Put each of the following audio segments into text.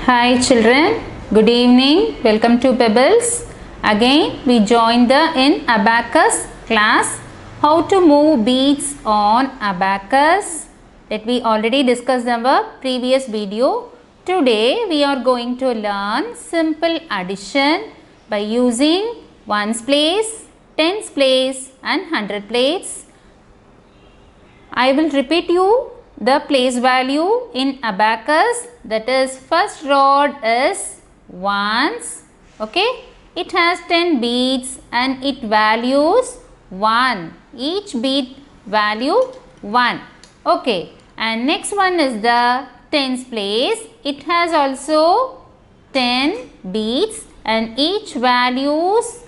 Hi children, good evening. Welcome to Pebbles. Again we join the in Abacus class. How to move beads on Abacus that we already discussed in our previous video. Today we are going to learn simple addition by using 1's place, 10's place and 100 place. I will repeat you the place value in Abacus, that is first rod is 1's, okay. It has 10 beads and it values 1. Each bead value 1, okay. And next one is the 10's place. It has also 10 beads and each values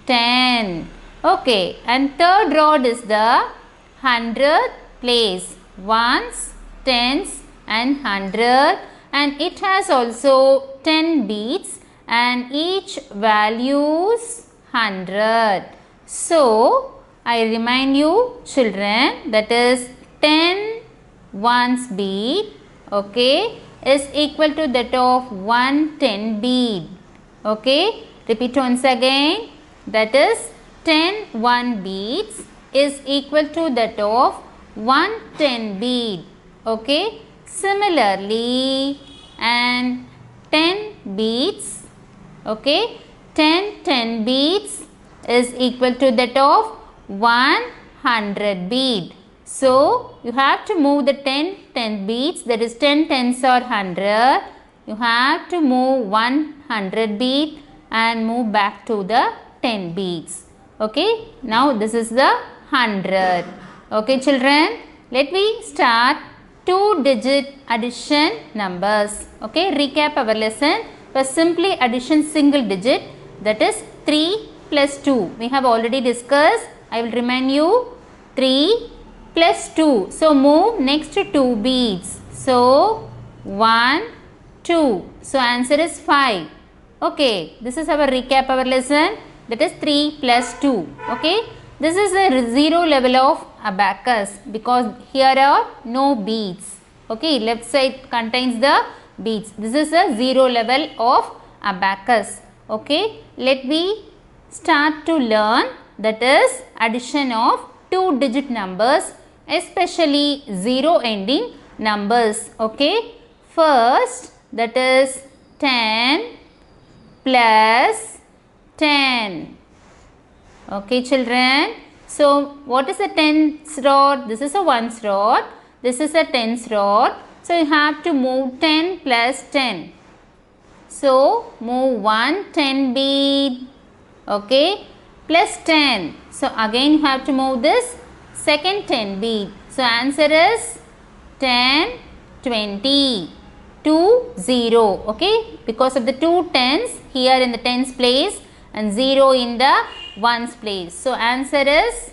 10, okay. And third rod is the 100th place. 1's, 10's and 100, and it has also 10 beads and each values 100. So, I remind you children, that is 10 1's bead, okay, is equal to that of 1 10 bead, okay. Repeat once again, that is 10 1 beads is equal to that of 1 10 bead, okay. Similarly, and 10 beads, okay, 10 10 beads is equal to that of 100 bead. So, you have to move the 10 10 beads, that is 10 10's or 100. You have to move 100 bead and move back to the 10 beads, okay. Now, this is the 100. Okay children, let me start 2-digit addition numbers. Okay, recap our lesson. First, simply addition single digit, that is 3 plus 2. We have already discussed. I will remind you 3 plus 2. So, move next to 2 beads. So, 1, 2. So, answer is 5. Okay, this is our recap our lesson, that is 3 plus 2. Okay. This is a 0 level of Abacus because here are no beads. Okay, left side contains the beads. This is a 0 level of Abacus. Okay, let me start to learn, that is addition of 2-digit numbers, especially 0 ending numbers. Okay, first that is 10 plus 10. Okay children, so what is a 10's rod? This is a 1's rod, this is a 10's rod. So you have to move 10 plus 10. So move 1 10 bead, okay, plus 10. So again you have to move this second 10 bead. So answer is 10 20 2 0, okay, because of the 2 10's here in the 10's place and 0 in the 1's place. So, answer is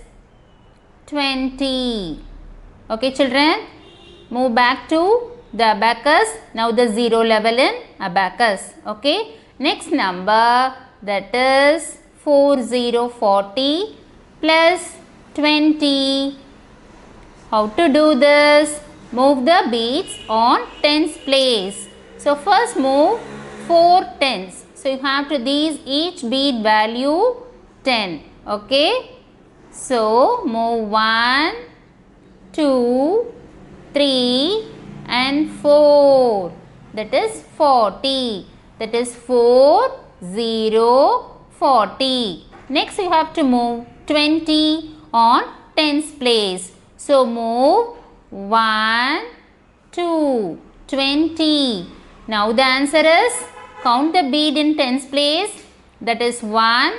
20. Okay children, move back to the Abacus. Now, the 0 level in Abacus. Okay. Next number, that is 4040 plus 20. How to do this? Move the beads on 10's place. So, first move 4 10's. So, you have to these each bead value 10, okay. So, move 1, 2, 3 and 4, that is 40, that is 4, 0, 40. Next, you have to move 20 on 10's place. So, move 1, 2, 20. Now, the answer is, count the bead in 10's place, that is 1,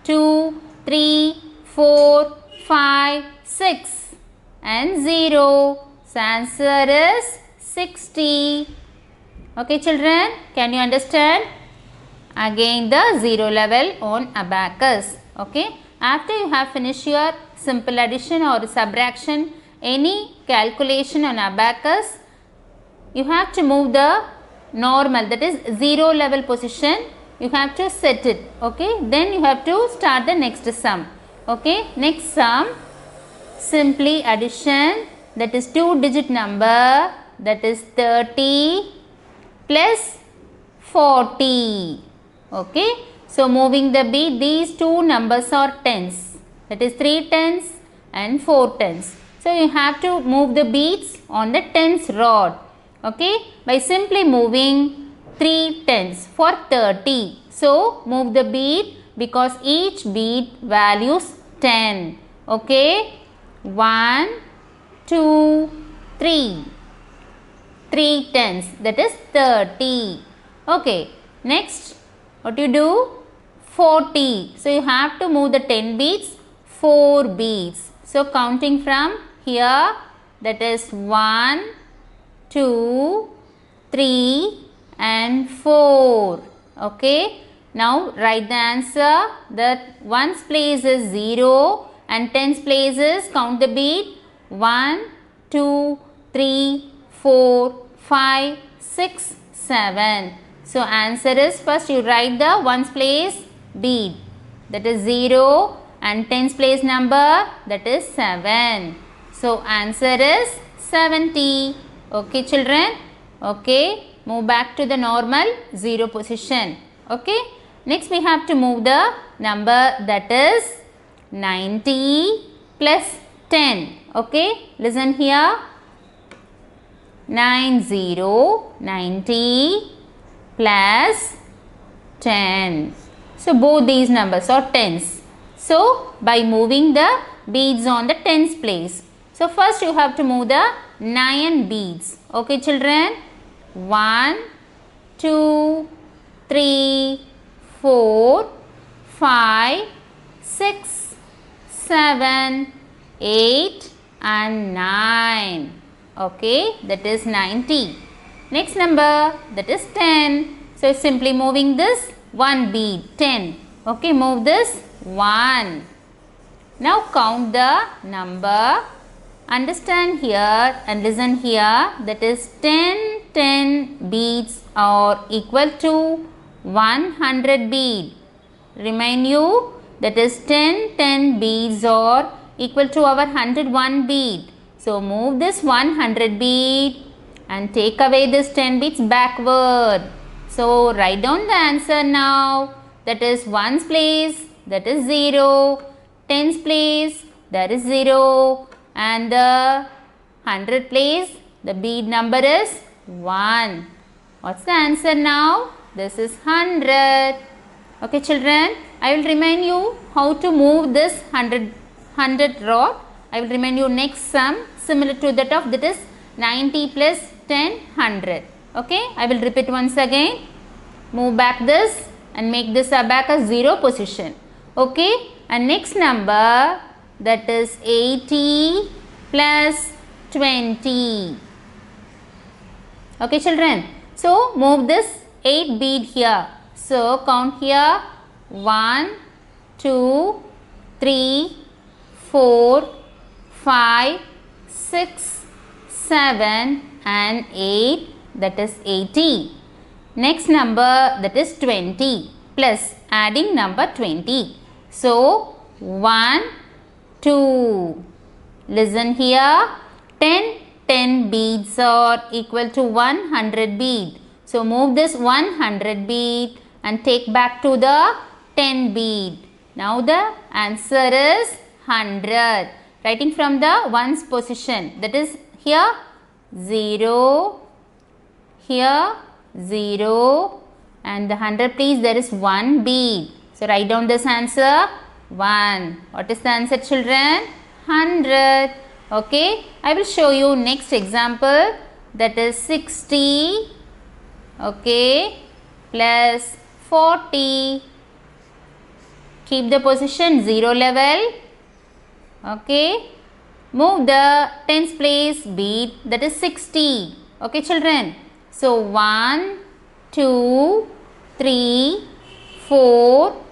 2, 3, 4, 5, 6 and 0. So, answer is 60. Okay children, can you understand? Again the 0 level on Abacus. Okay. After you have finished your simple addition or subtraction, any calculation on Abacus, you have to move the normal, that is 0 level position. You have to set it, okay. Then you have to start the next sum, okay. Next sum, simply addition, that is 2-digit number, that is 30 plus 40. Okay. So moving the bead, these two numbers are tens. That is 3 tens and 4 tens. So you have to move the beads on the tens rod. Okay. By simply moving 3 tens for 30. So move the bead because each bead values 10. Okay. 1, 2, 3. 3 tens, that is 30. Okay. Next, what you do? 40. So you have to move the 10 beads, 4 beads. So counting from here, that is 1, 2, 3 and 4. Okay. Now write the answer. That 1's place is 0 and 10's place is, count the bead, 1, 2, 3, 4, 5, 6, 7. So answer is, first you write the 1's place bead, that is 0, and 10's place number, that is 7. So answer is 70. Okay children. Okay. Move back to the normal 0 position. Okay. Next we have to move the number, that is 90 plus 10. Okay. Listen here. 90 plus 10. So both these numbers are tens. So by moving the beads on the tens place. So first you have to move the 9 beads. Okay children. 1, 2, 3, 4, 5, 6, 7, 8 and 9. Okay, that is 90. Next number, that is 10. So simply moving this 1 bead, 10. Okay, move this 1. Now count the number. Understand here and listen here. That is 10 beads are equal to 100 bead. Remind you, that is 10 beads are equal to our 101 bead. So move this 100 bead and take away this 10 beads backward. So write down the answer now. That is 1's place, that is 0. 10's place, that is 0. And the 100 place, the bead number is 1. What's the answer now? This is 100. Okay children, I will remind you how to move this 100 rod. I will remind you next sum similar to that of, that is 90 plus 10, 100. Okay, I will repeat once again. Move back this and make this abacus 0 position. Okay, and next number, that is 80 plus 20. Okay children, so move this 8 bead here. So count here, 1, 2, 3, 4, 5, 6, 7 and 8, that is 80. Next number, that is 20 plus adding number 20. So 1, 2. Listen here, 10 beads are equal to 100 bead. So move this 100 bead and take back to the 10 bead. Now the answer is 100. Writing from the 1's position, that is here 0, here 0 and the 100 place, there is 1 bead. So write down this answer 1. What is the answer children? 100. Okay, I will show you next example, that is 60, okay, plus 40. Keep the position 0 level. Okay, move the 10's place bead, that is 60. Okay children, so 1, 2, 3, 4,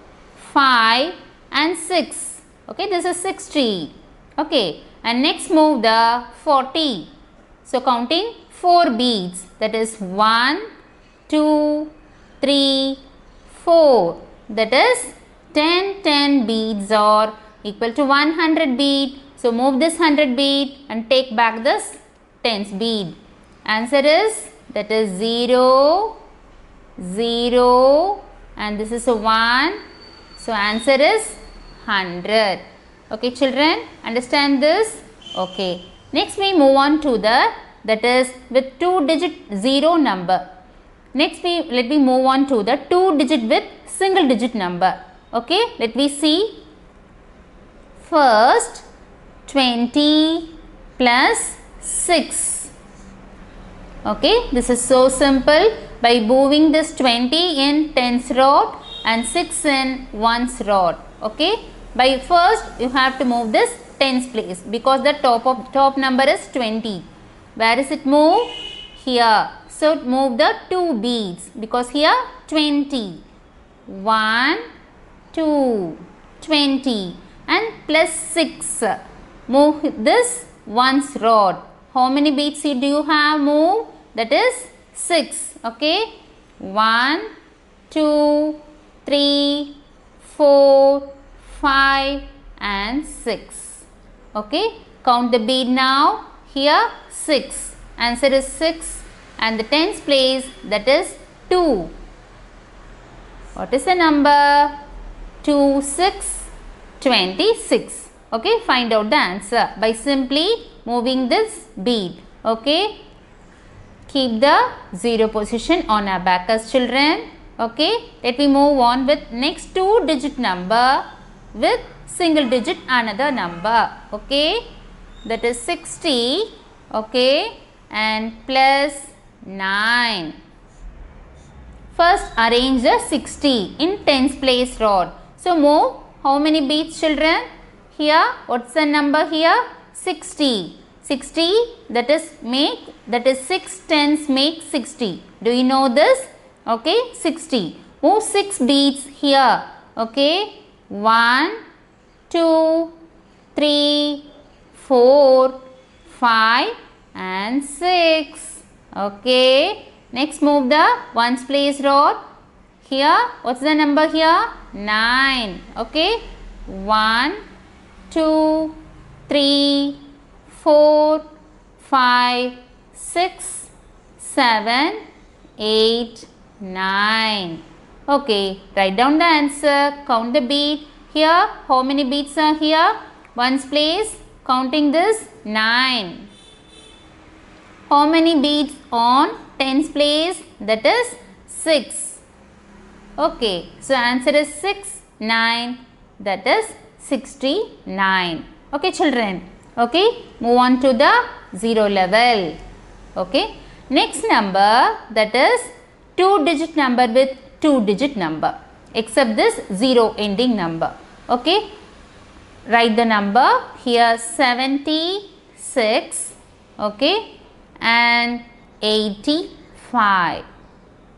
5 and 6. Okay, this is 60. Okay, and next move the 40. So counting 4 beads, that is 1, 2, 3, 4. That is 10 beads are equal to 100 bead. So move this 100 bead and take back this 10's bead. Answer is, that is 0, 0 and this is a 1. So answer is 100. Okay children, understand this? Okay. Next we move on to that is with 2-digit 0 number. Next let me move on to the 2-digit with single digit number. Okay, let me see. First 20 plus 6. Okay, this is so simple. By moving this 20 in 10's rod and 6 in 1's rod. Okay, by first you have to move this 10's place because the top number is 20. Where is it moved? Here. So move the 2 beads because here 20. 1, 2, 20 and plus 6. Move this 1's rod. How many beads do you have moved? That is 6. Okay. 1, 2, 3, 4, 5 and 6. Okay. Count the bead now. Here 6. Answer is 6 and the 10's place that is 2. What is the number? 2, 6, 26. Okay. Find out the answer by simply moving this bead. Okay. Keep the 0 position on abacus children. Okay. Let me move on with next 2-digit number with single digit another number. Okay. That is 60. Okay. And plus 9. First arrange the 60 in 10's place rod. So move how many beads children? Here what's the number here? 60. 60 that is 6 10's make 60. Do you know this? Okay, 60. Move 6 beads here. Okay, 1, 2, 3, 4, 5 and 6. Okay, next move the 1's place rod. Here what's the number here? 9. Okay, 1, 2, 3, 4, 5, 6, 7, 8, 9. Okay, write down the answer, count the bead. Here, how many beads are here? 1's place, counting this 9. How many beads on 10's place? That is 6. Okay, so answer is 6, 9, that is 69. Okay children. Okay, move on to the 0 level. Okay, next number that is 2-digit number with 2-digit number except this 0 ending number. Okay, write the number here 76. Okay, and 85.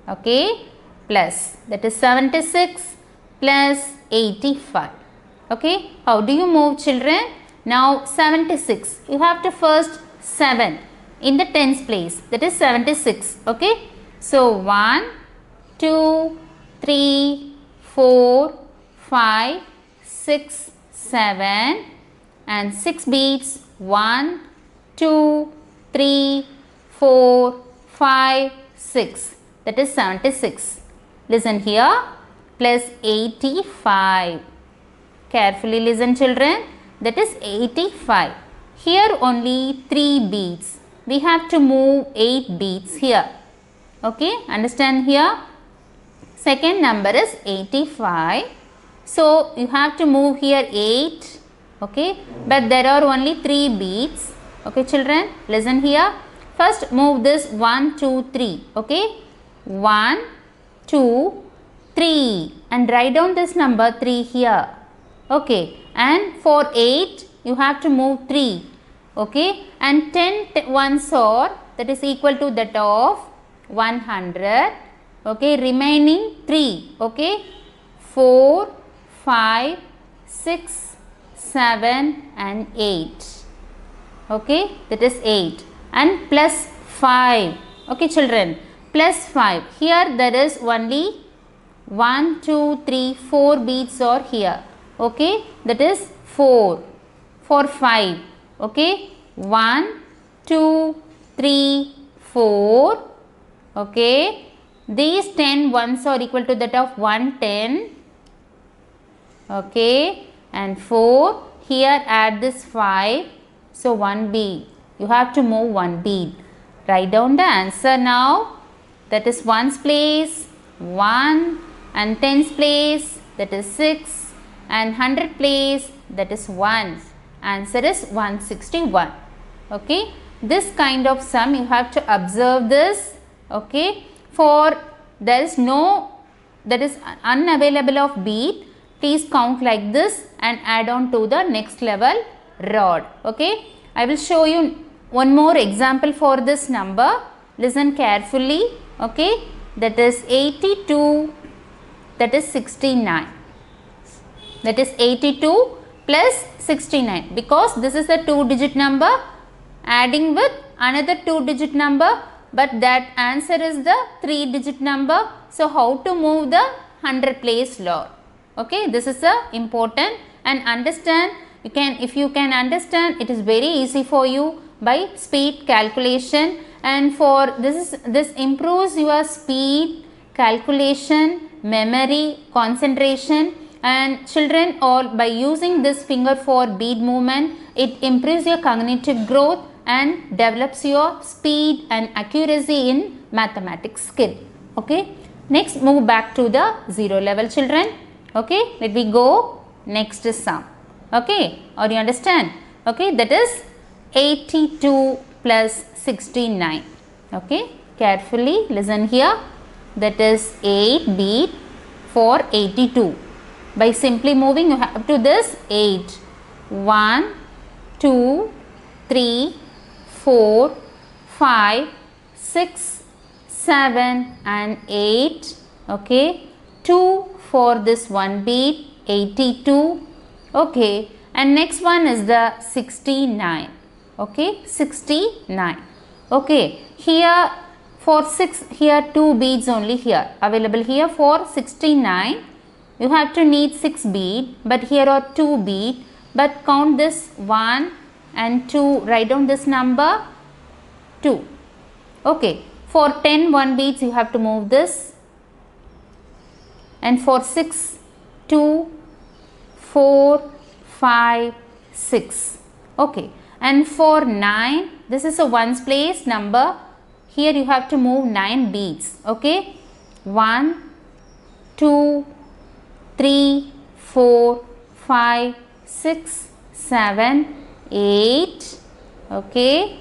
Okay, plus that is 76 plus 85. Okay, how do you move children? Now 76, you have to first 7 in the 10's place, that is 76. Okay, so 1, 2, 3, 4, 5, 6, 7 and 6 beads. 1, 2, 3, 4, 5, 6, that is 76. Listen here, plus 85. Carefully listen children. That is 85. Here only 3 beads. We have to move 8 beads here. Okay, understand here? Second number is 85. So you have to move here 8. Okay, but there are only 3 beads. Okay children, listen here. First move this 1, 2, 3. Okay, 1, 2, 3 and write down this number 3 here. Okay, and for 8 you have to move 3. Okay, and 10 ones are that is equal to that of 100. Okay, remaining 3. Okay, 4, 5, 6, 7 and 8. Okay, that is 8 and plus 5. Okay children, plus 5. Here there is only 1, 2, 3, 4 beads are here. Okay, that is 4 for 5. Okay, 1, 2, 3, 4. Okay, these 10 ones are equal to that of 110. Okay, and 4, here add this 5, so 1 bead. You have to move 1 bead. Write down the answer now. That is 1's place 1, and 10's place that is 6, and 100 place that is 1. Answer is 161. Okay, this kind of sum you have to observe this. Okay, for there is no, that is unavailable of bead, please count like this and add on to the next level rod. Okay, I will show you one more example for this number. Listen carefully. Okay, that is 82, that is 69. That is 82 plus 69, because this is a 2-digit number adding with another 2-digit number, but that answer is the 3-digit number. So how to move the 100 place lord? Okay, this is important, and understand, you can, if you can understand, it is very easy for you by speed calculation, and for this improves your speed, calculation, memory, concentration. And children, or by using this finger for bead movement, it improves your cognitive growth and develops your speed and accuracy in mathematics skill. Okay, next move back to the 0 level, children. Okay, let me go next sum. Okay, or you understand? Okay, that is 82 plus 69. Okay, carefully listen here. That is 8 bead for 82. By simply moving, you have to this 8. 1, 2, 3, 4, 5, 6, 7 and 8. Okay, 2 for this 1 bead, 82. Okay, and next one is the 69. Okay, 69. Okay, here for 6, here 2 beads only here available here for 69. You have to need 6 bead, but here are 2 bead, but count this 1 and 2, write down this number 2. Okay, for 10 1 beads you have to move this, and for 6, 2, 4, 5, 6. Okay, and for 9, this is a 1's place number, here you have to move 9 beads. Okay, 1, 2, 3, 4, 5, 6, 7, 8. Okay,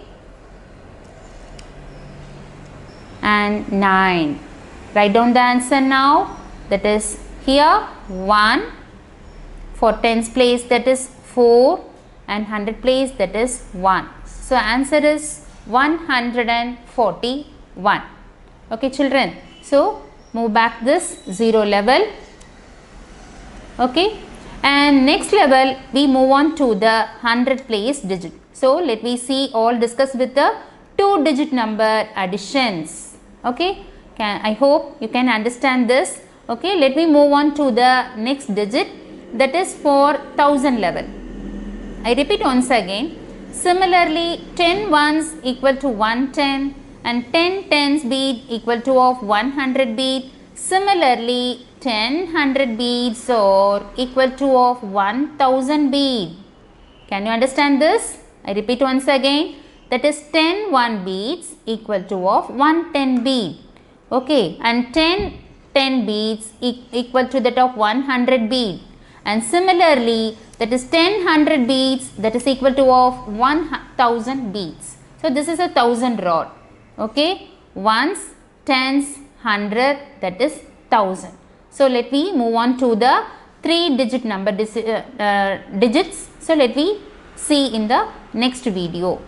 and 9. Write down the answer now. That is here 1, for 10's place that is 4, and 100 place that is 1. So answer is 141. Okay, children. So move back this 0 level. Okay, and next level we move on to the 100 place digit. So let me see all discuss with the 2-digit number additions. Okay, I hope you can understand this. Okay, let me move on to the next digit, that is for 1000 level. I repeat once again. Similarly, 10 1's equal to 110 and 10 10's bead equal to of 100 bead. Similarly, 10 100 beads are equal to of 1000 bead. Can you understand this? I repeat once again. That is 10 1 beads equal to of 110 bead. Okay, and 10 10 beads equal to that of 100 bead. And similarly, that is 10 100 beads that is equal to of 1000 beads. So this is a 1000 rod. Okay, 1's, 10's, 100, that is 1000. So let me move on to the 3-digit number digits. So let me see in the next video.